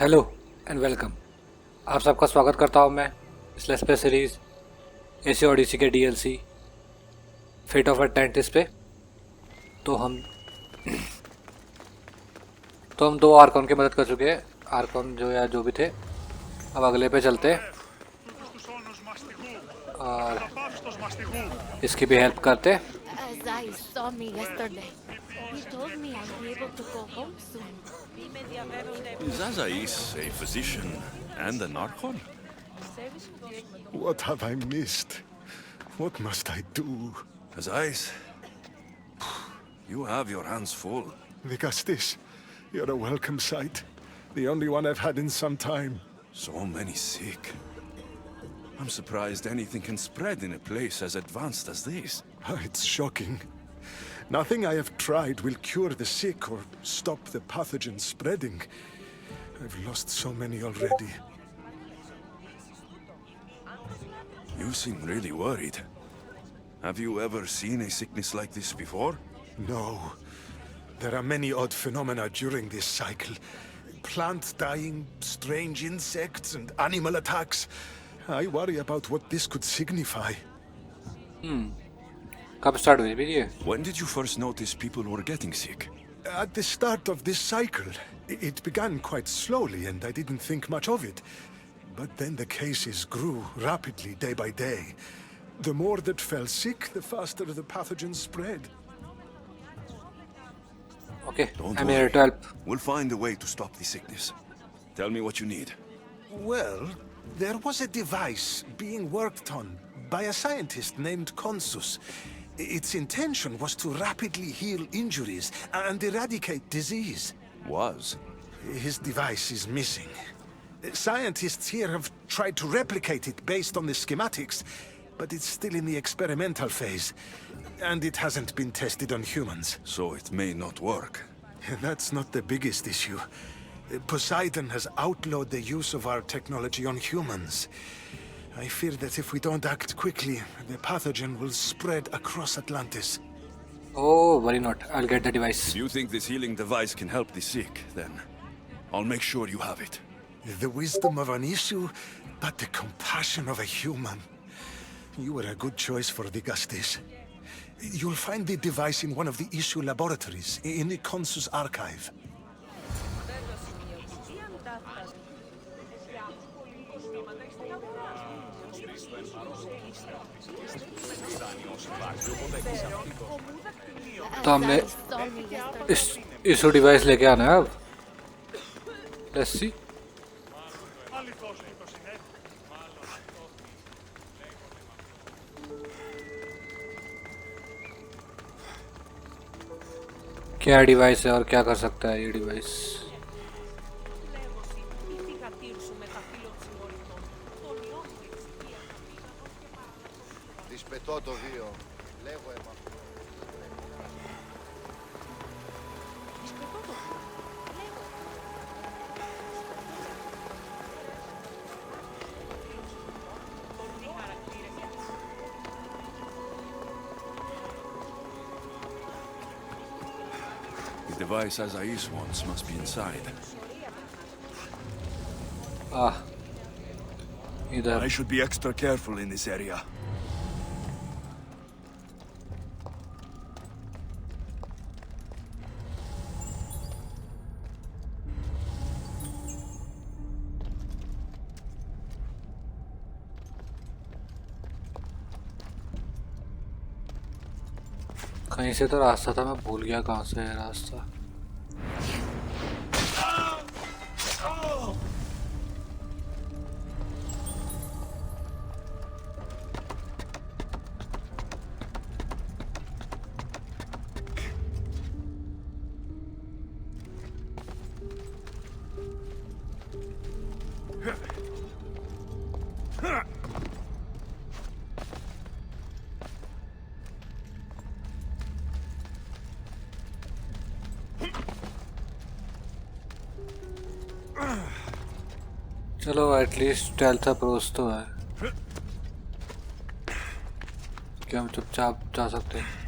Hello and welcome. आप सबका स्वागत करता हूँ मैं इस let's play series AC Odyssey के डीएलसी फेट ऑफ अटलांटिस पे। तो हम दो आर्कॉन की मदद कर चुके हैं, आर्कॉन जो या जो भी थे। अब अगले पे चलते हैं और इसकी भी हेल्प करते। As I saw me yesterday, he told me I'll be able to go home soon. Is Azais a physician and an archon? What have I missed? What must I do? Azais, you have your hands full. Vigastis, you're a welcome sight. The only one I've had in some time. So many sick. I'm surprised anything can spread in a place as advanced as this. It's shocking. Nothing I have tried will cure the sick or stop the pathogen spreading. I've lost so many already. You seem really worried. Have you ever seen a sickness like this before? No. There are many odd phenomena during this cycle. Plant dying, strange insects, and animal attacks. I worry about what this could signify. कब start हुई भी ये? When did you first notice people were getting sick? At the start of this cycle, it began quite slowly and I didn't think much of it. But then the cases grew rapidly day by day. The more that fell sick, the faster the pathogen spread. Okay, Don't I'm worry. here to help. We'll find a way to stop the sickness. Tell me what you need. Well, there was a device being worked on by a scientist named Consus. Its intention was to rapidly heal injuries and eradicate disease. Was? His device is missing. Scientists here have tried to replicate it based on the schematics, but it's still in the experimental phase, and it hasn't been tested on humans. So it may not work. That's not the biggest issue. Poseidon has outlawed the use of our technology on humans. I fear that if we don't act quickly, the pathogen will spread across Atlantis. Oh, worry not. I'll get the device. If you think this healing device can help the sick, then I'll make sure you have it. The wisdom of an issue, but the compassion of a human. You were a good choice for Vigastis. You'll find the device in one of the issue laboratories, in the Consus archive. तो हमने As I saw me yesterday. इस device लेके आना है अब। Let's see. क्या device है और क्या कर सकता है ये device? The device Azais wants must be inside. इधर I should be extra careful in this area. कहीं से तो रास्ता था, मैं भूल गया कहाँ से है रास्ता। चलो एटलीस्ट स्टेल्थ अप्रोच तो है। क्या हम चुपचाप जा सकते हैं?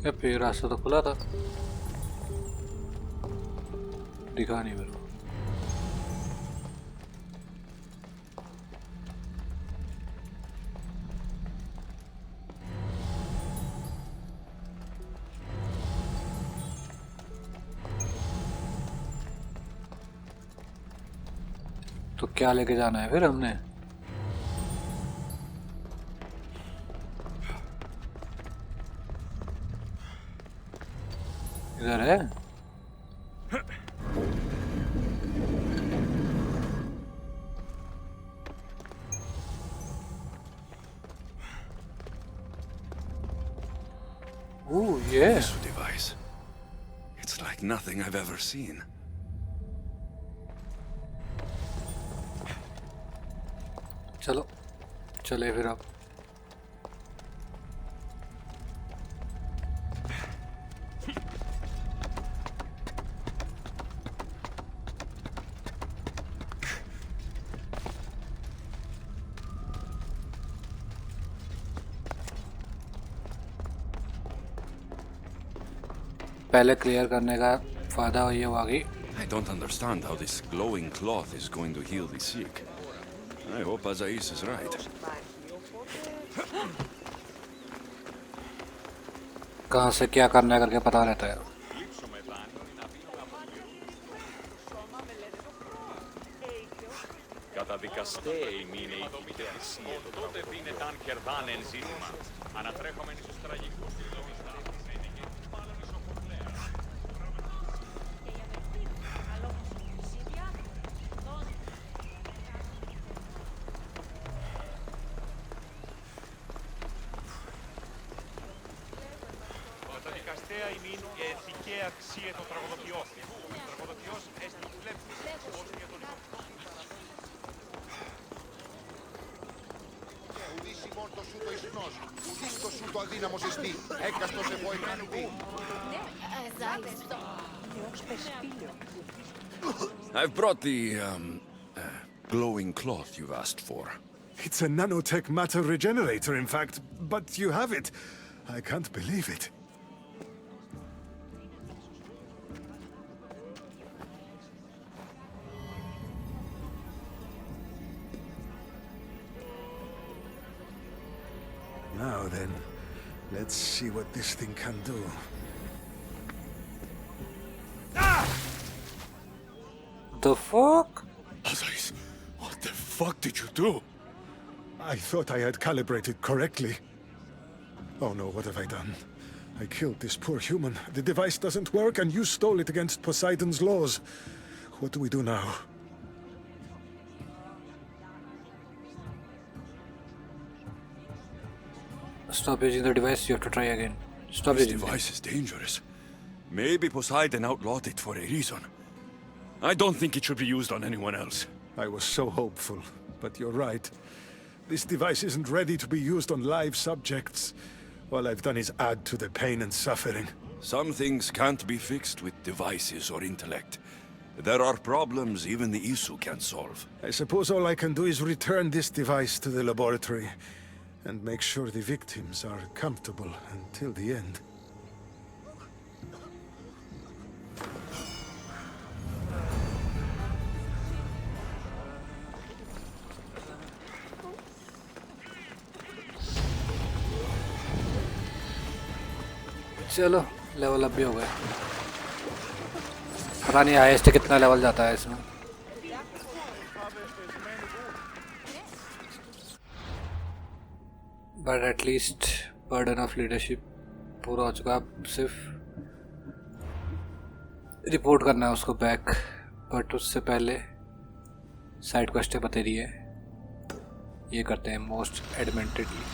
ये पे रास्ता तो खुला था, दिखा नहीं मेरे को। तो क्या लेके जाना है फिर हमने? इधर है। Ooh, yeah. This device. It's like nothing I've ever seen. चलो चले फिर अब। पहले क्लियर करने का फायदा ये हुआ कि I don't understand how this glowing cloth is going to heal the sick. I hope Azais is right. कहाँ से क्या करना है करके पता रहता है। Καταδικαστέοι μείνε οι κοιτές, τότε δίνεταν κερδάνεν ζήτημα. Ανατρέχομενοι στους τραγικούς Καταδικαστέα ημίν και ηθικαία αξία των τραγωδοποιών. Ο τραγωδοποιός έστι βλέψης, ως και τον Ουδήσιμον το σου το ισνός, ουδείς το σου το αδύναμος εστί, έκαστος εγώ εκανουδί. I've brought the glowing cloth you've asked for. It's a nanotech matter regenerator, in fact, but you have it. I can't believe it. Now then, let's see what this thing can do. The fuck? Azais, what the fuck did you do? I thought I had calibrated correctly. Oh no, what have I done? I killed this poor human. The device doesn't work and you stole it against Poseidon's laws. What do we do now? Stop using the device, you have to try again. Stop This using it. device is dangerous. Maybe Poseidon outlawed it for a reason. I don't think it should be used on anyone else. I was so hopeful, but you're right. This device isn't ready to be used on live subjects. All I've done is add to the pain and suffering. Some things can't be fixed with devices or intellect. There are problems even the Isu can't solve. I suppose all I can do is return this device to the laboratory and make sure the victims are comfortable until the end. चलो level up भी हो गए। पता नहीं highest कितना level जाता है इसमें। But at least burden of leadership पूरा हो चुका। अब सिर्फ रिपोर्ट करना है उसको बैक, बट उससे पहले साइड क्वेस्ट बता रही है, ये करते हैं most एडमेंटेडली।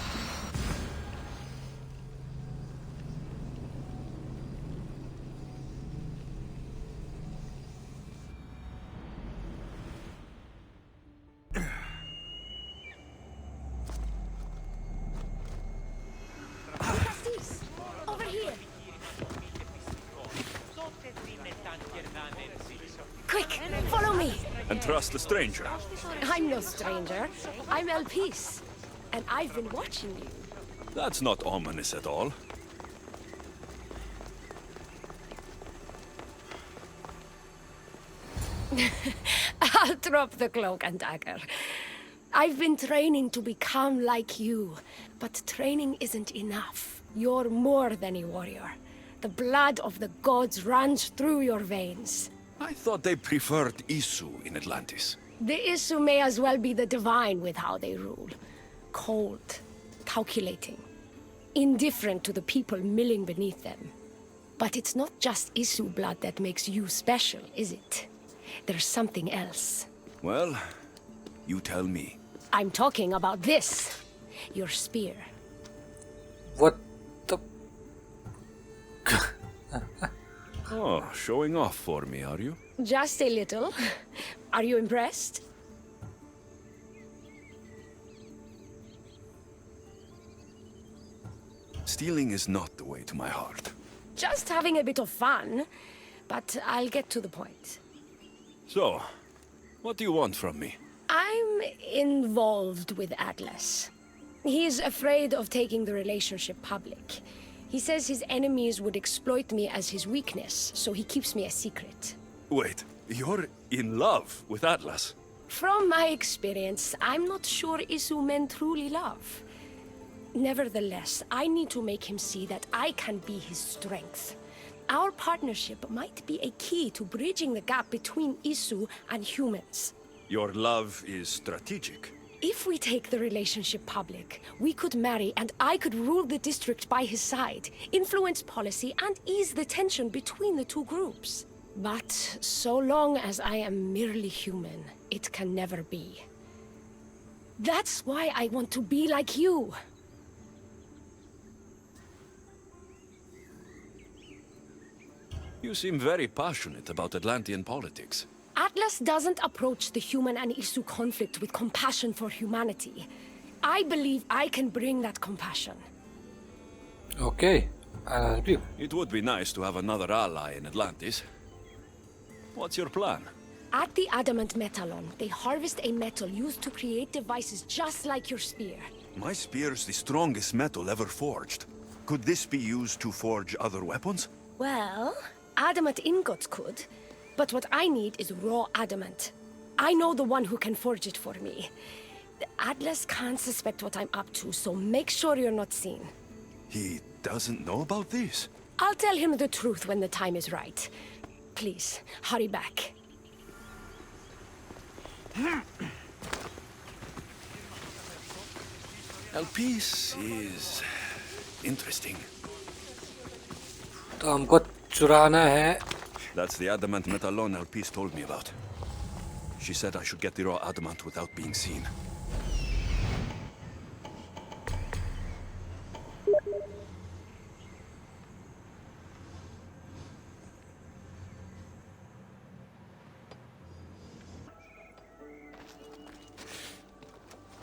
Over here. Quick, follow me. And trust a stranger. I'm no stranger. I'm El Peace. And I've been watching you. That's not ominous at all. I'll drop the cloak and dagger. I've been training to become like you, but training isn't enough. You're more than a warrior. The blood of the gods runs through your veins. I thought they preferred Isu in Atlantis. The Isu may as well be the divine with how they rule. Cold, calculating, indifferent to the people milling beneath them. But it's not just Isu blood that makes you special, is it? There's something else. Well, you tell me. I'm talking about this. Your spear. What the? Oh, showing off for me, are you? Just a little. Are you impressed? Stealing is not the way to my heart. Just having a bit of fun. But I'll get to the point. So, what do you want from me? I'm involved with Atlas. He's afraid of taking the relationship public. He says his enemies would exploit me as his weakness, so he keeps me a secret. Wait, you're in love with Atlas? From my experience, I'm not sure Isu men truly love. Nevertheless, I need to make him see that I can be his strength. Our partnership might be a key to bridging the gap between Isu and humans. Your love is strategic. If we take the relationship public, we could marry and I could rule the district by his side, influence policy and ease the tension between the two groups. But so long as I am merely human, it can never be. That's why I want to be like you. You seem very passionate about Atlantean politics. Atlas doesn't approach the human and Isu conflict with compassion for humanity. I believe I can bring that compassion. Okay, I'll help you. It would be nice to have another ally in Atlantis. What's your plan? At the Adamant Metalon, they harvest a metal used to create devices just like your spear. My spear's the strongest metal ever forged. Could this be used to forge other weapons? Well, adamant ingots could, but what I need is raw adamant. I know the one who can forge it for me. Atlas can't suspect what I'm up to, so make sure you're not seen. He doesn't know about this? I'll tell him the truth when the time is right. Please, hurry back. El piece is interesting. तो हमको चुराना है. That's the adamant metalon El piece told me about. She said I should get the raw adamant without being seen.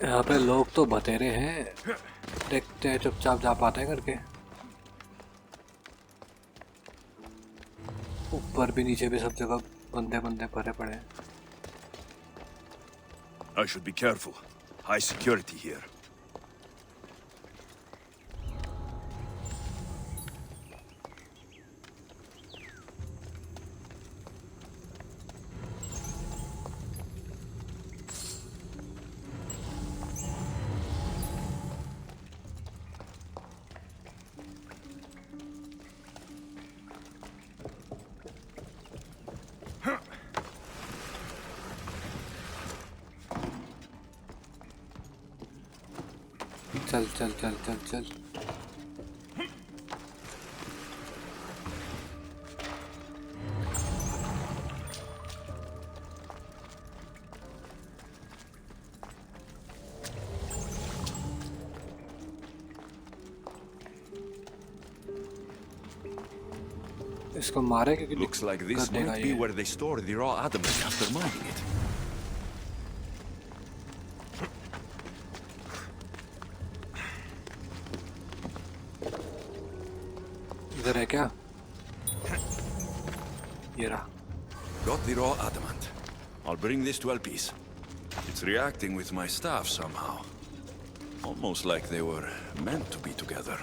यहाँ पे लोग तो बतेरे हैं. देखते हैं चुपचाप जा पाते हैं करके. ऊपर भी नीचे भी सब जगह बंदे बंदे भरे पड़े हैं. I should be careful. High security here. चल चल चल चल चल. इसको मारे क्योंकि Looks like this might be where they store the raw adamant after mining it. इधर है क्या? ये रहा. Got the raw adamant. I'll bring this to El piece. It's reacting with my staff somehow. Almost like they were meant to be together.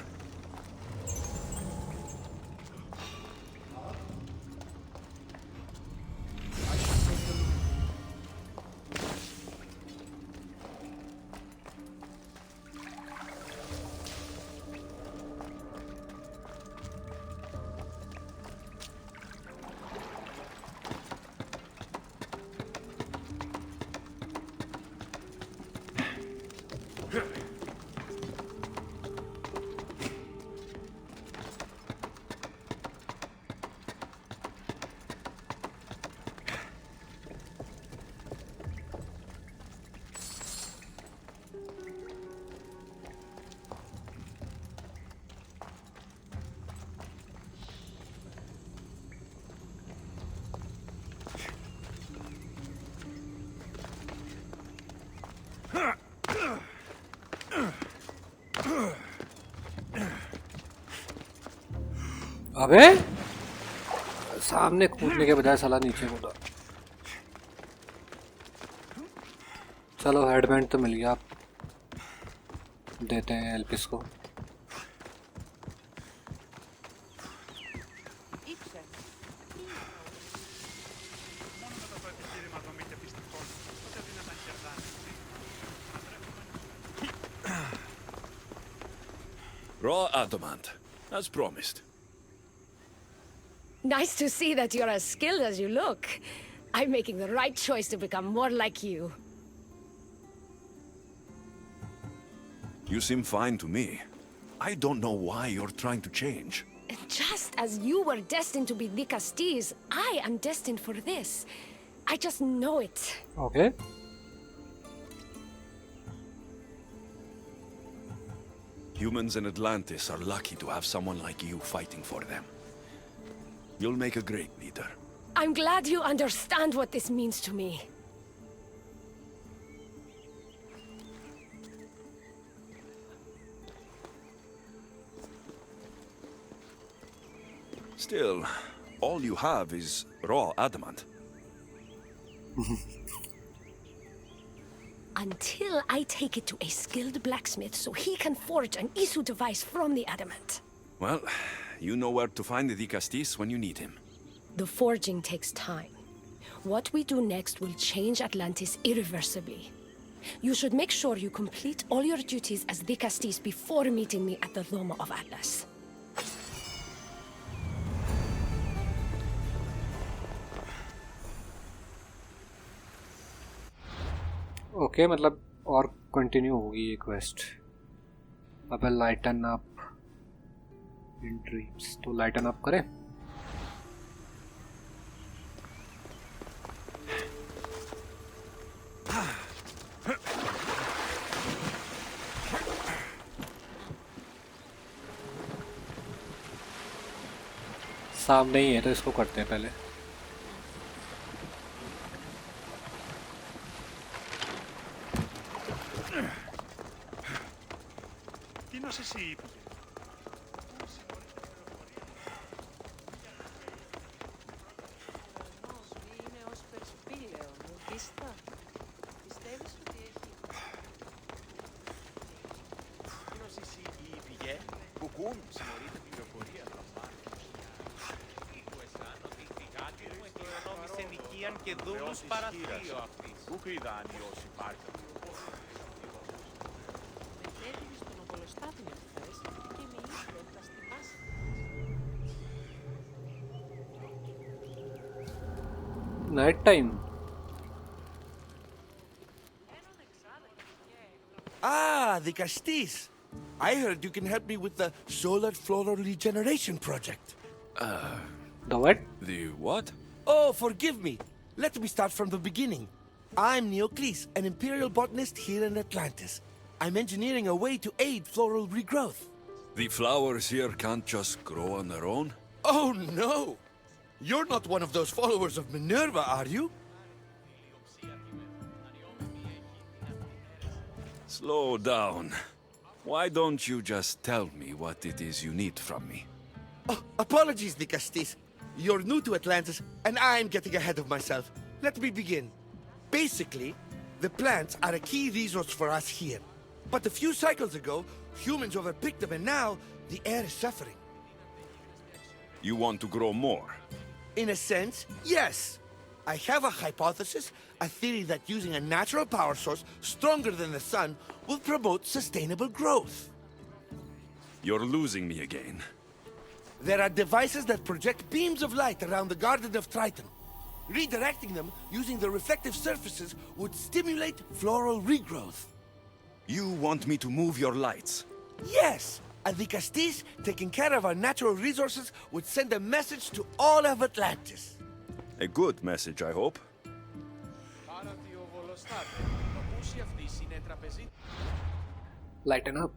अबे सामने कूदने के बजाय साला नीचे कूदा। चलो हेडबैंड तो मिल गया, देते हैं एल्पिस को। Raw adamant, as promised. Nice to see that you're as skilled as you look. I'm making the right choice to become more like you. You seem fine to me. I don't know why you're trying to change. Just as you were destined to be the Castilles, I am destined for this. I just know it. Okay. Humans in Atlantis are lucky to have someone like you fighting for them. You'll make a great leader. I'm glad you understand what this means to me. Still, all you have is raw adamant. Until I take it to a skilled blacksmith so he can forge an issue device from the adamant. Well, you know where to find the Castis when you need him. The forging takes time. What we do next will change Atlantis irreversibly. You should make sure you complete all your duties as the Castis before meeting me at the Dome of Atlas. Okay मतलब और continue होगी ये quest. अब lighten up in dreams, तो lighten up करें। सामने ही है तो इसको करते हैं पहले। Και δούλους παραθείο αυτής. Πού κρυδάνει όσοι υπάρχουν. Μετέβηκε στον Οπολοστάθμιο χθες και με είπε θα στιμάσει. Night time. Ah, the Castis. I heard you can help me with the solar floral regeneration project. The what? The what? Oh, forgive me. Let me start from the beginning. I'm Neocles, an imperial botanist here in Atlantis. I'm engineering a way to aid floral regrowth. The flowers here can't just grow on their own? Oh, no! You're not one of those followers of Minerva, are you? Slow down. Why don't you just tell me what it is you need from me? Oh, apologies, the Castis. You're new to Atlantis, and I'm getting ahead of myself. Let me begin. Basically, the plants are a key resource for us here. But a few cycles ago, humans overpicked them, and now the air is suffering. You want to grow more? In a sense, yes. I have a hypothesis, a theory that using a natural power source stronger than the sun will promote sustainable growth. You're losing me again. There are devices that project beams of light around the Garden of Triton. Redirecting them using the reflective surfaces would stimulate floral regrowth. You want me to move your lights? Yes! And the Castis, taking care of our natural resources, would send a message to all of Atlantis. A good message, I hope. Lighten up.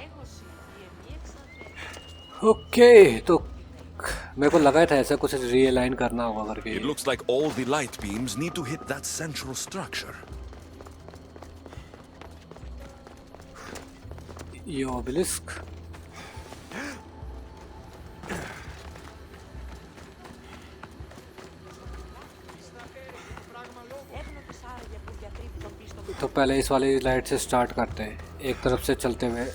Έγωση, διεμεί εξαδρέ. Okay तो मेरे को लगा था ऐसा कुछ realign करना होगा करके। It looks like all the light beams need to hit that central structure. ये obelisk तो पहले इस वाली लाइट से स्टार्ट करते हैं, एक तरफ से चलते हुए।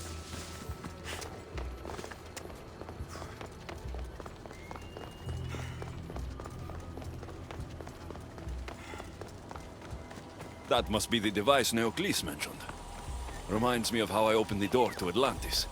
That must be the device Neocles mentioned. Reminds me of how I opened the door to Atlantis.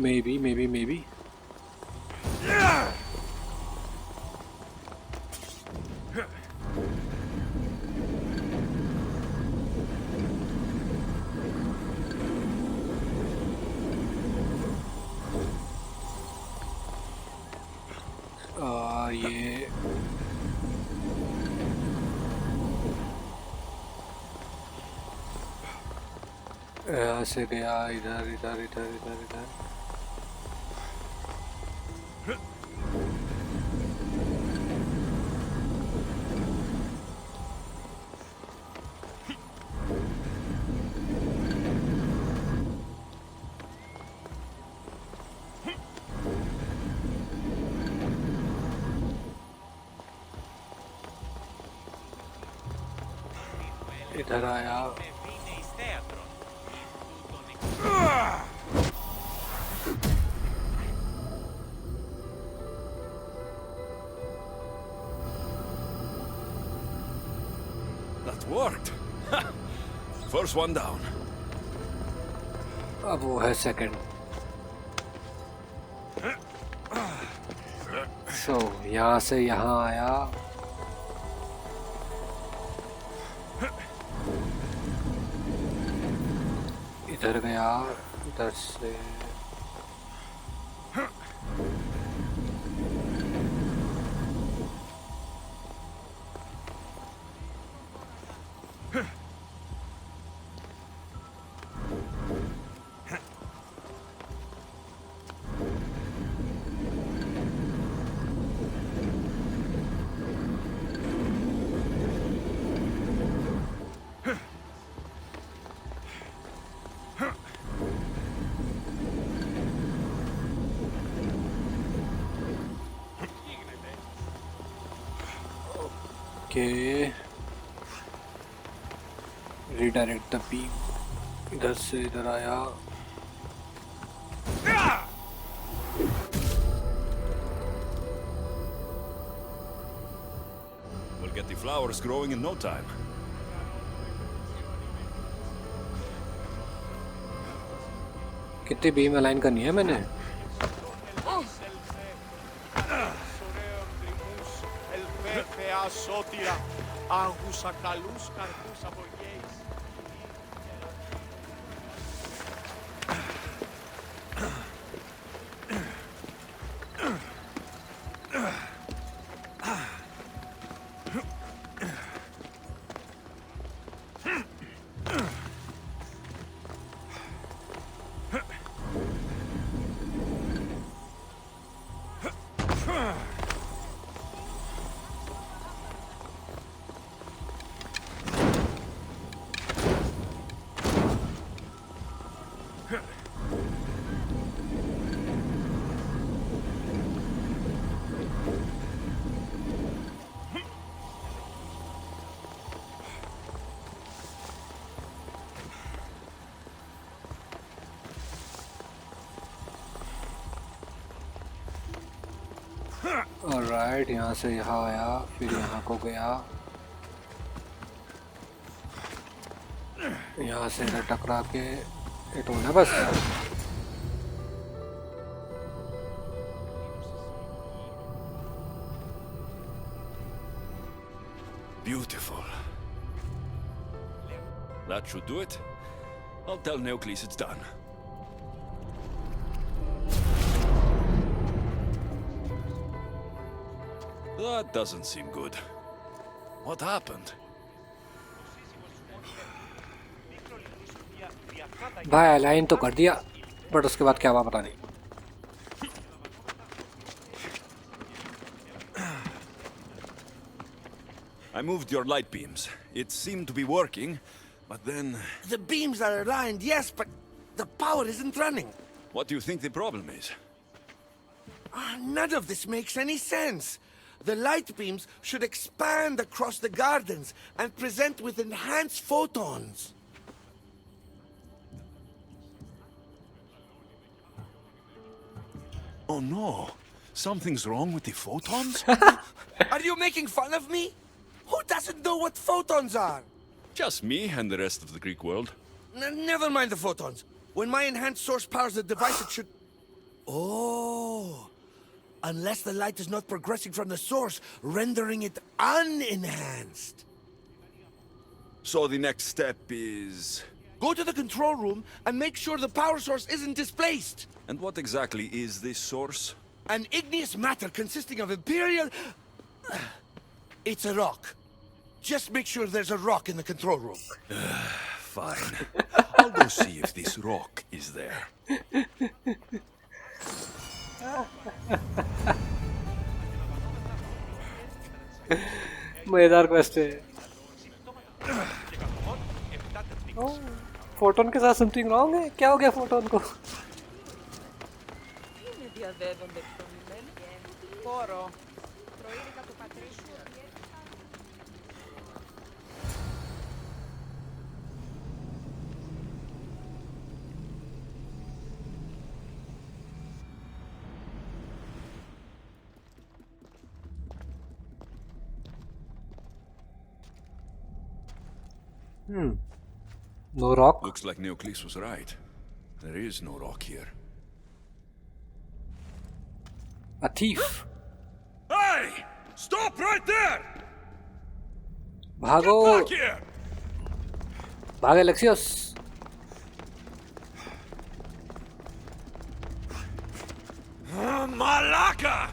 Maybe. ये यहाँ से गया इधर इधर इधर इधर इधर। इधर आया। That worked. First one down. अब वो है सेकंड। सो यहाँ से यहाँ आया। इधर गया, इधर से के रिडायरेक्ट द बीम। इधर से इधर आया। We'll get the flowers growing in no time. कितनी बीम अलाइन करनी है मैंने? Σώτηρα, άγουσα καλούς καρπούς από γέης. ऑलराइट, यहाँ से यहाँ आया, फिर यहाँ को गया, यहाँ से इधर टकरा के ये तो है बस। Beautiful. That should do it. I'll tell Neocles it's done. That doesn't seem good. What happened? भाई अलाइन तो कर दिया, बट उसके बाद क्या हुआ पता नहीं. I moved your light beams. It seemed to be working, but then... The beams are aligned, yes, but the power isn't running. What do you think the problem is? None of this makes any sense. The light beams should expand across the gardens and present with enhanced photons. Oh no! Something's wrong with the photons? Are you making fun of me? Who doesn't know what photons are? Just me and the rest of the Greek world. Never mind the photons. When my enhanced source powers the device, it should... Oh! Unless the light is not progressing from the source, rendering it unenhanced. So the next step is... Go to the control room and make sure the power source isn't displaced. And what exactly is this source? An igneous matter consisting of Imperial... It's a rock. Just make sure there's a rock in the control room. Fine. I'll go see if this rock is there. मजेदार quest है. Photon के साथ something wrong है. क्या हो गया photon को? No rock. Looks like Neocles was right. There is no rock here. A thief. Hey! Stop right there! भागो. Get back here! भागे Alexios. Malaka!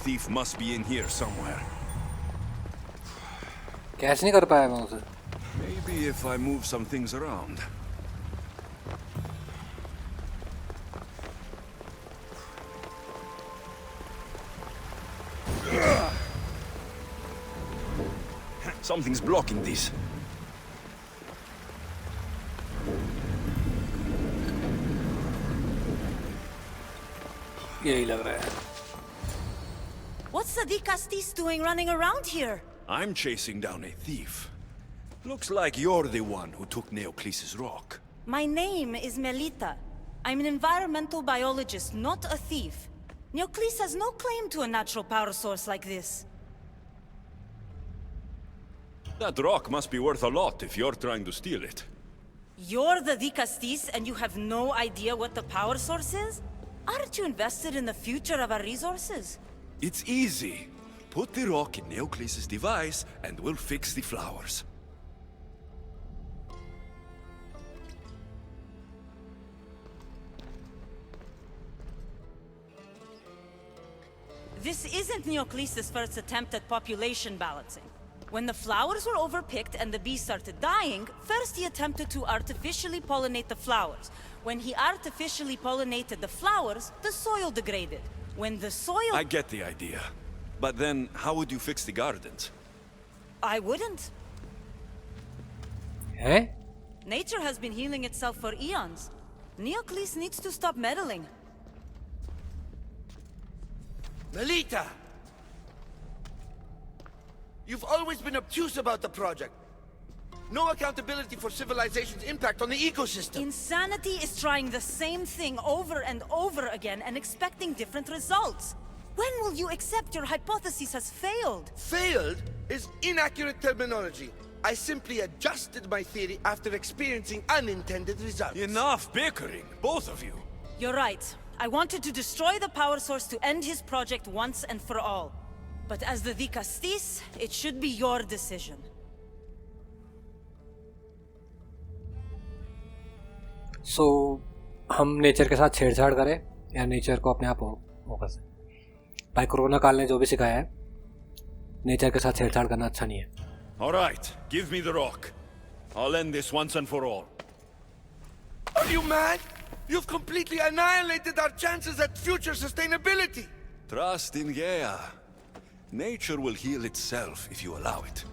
Thief must be in here somewhere. Catch नहीं कर पाया मैं उसे. Maybe if I move some things around. Something's blocking this. यही लग रहा है. What's the Dicastis doing running around here? I'm chasing down a thief. Looks like you're the one who took Neocles' rock. My name is Melita. I'm an environmental biologist, not a thief. Neocles has no claim to a natural power source like this. That rock must be worth a lot if you're trying to steal it. You're the Dicastis and you have no idea what the power source is? Aren't you invested in the future of our resources? It's easy. Put the rock in Neocles' device and we'll fix the flowers. This isn't Neocles' first attempt at population balancing. When the flowers were overpicked and the bees started dying, first he attempted to artificially pollinate the flowers. When he artificially pollinated the flowers, the soil degraded. When the soil... I get the idea. But then, how would you fix the gardens? I wouldn't. हैं? Nature has been healing itself for eons. Neocles needs to stop meddling. Melita! You've always been obtuse about the project. No accountability for civilization's impact on the ecosystem. Insanity is trying the same thing over and over again and expecting different results. When will you accept your hypothesis has failed? Failed? is inaccurate terminology. I simply adjusted my theory after experiencing unintended results. Enough bickering, both of you. You're right. I wanted to destroy the power source to end his project once and for all. But as the Dicastis, it should be your decision. So, हम nature के साथ छेड़छाड़ करें या nature को अपने आप होकर से भाई कोरोना काल ने जो भी सिखाया है नेचर के साथ छेड़छाड़ करना अच्छा नहीं है. All right, give me the rock. I'll end this once and for all. Are you mad? You've completely annihilated our chances at future sustainability! Trust in Gaia. Nature will heal itself if you allow it.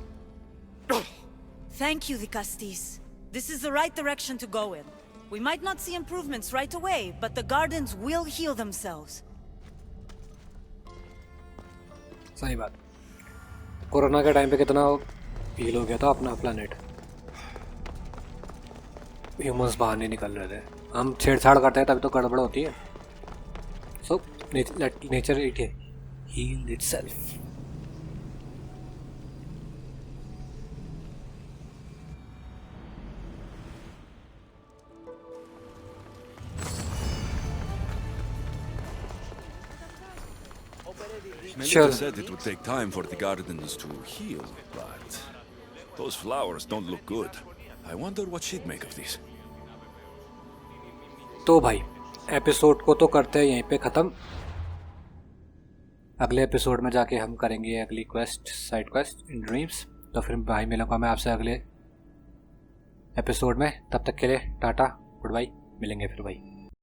Thank you, Dicastis. This is the right direction to go in. We might not see improvements right away, but the gardens will heal themselves. सही बात. Corona के time पे कितना heal हो गया था अपना planet. Humans बाहर नहीं निकल रहे थे. हम छेड़छाड़ करते हैं तभी तो गड़बड़ होती है. So nature it heal itself. Melita said it would take time for the gardens to heal, but those flowers don't look good. I wonder what she'd make of these. तो भाई एपिसोड को तो करते हैं यहीं पे ख़त्म. अगले एपिसोड में जाके हम करेंगे अगली क्वेस्ट, साइड क्वेस्ट इन ड्रीम्स. तो फिर भाई मिलूंगा मैं आपसे अगले एपिसोड में. तब तक के लिए टाटा, गुड बाय. मिलेंगे फिर भाई.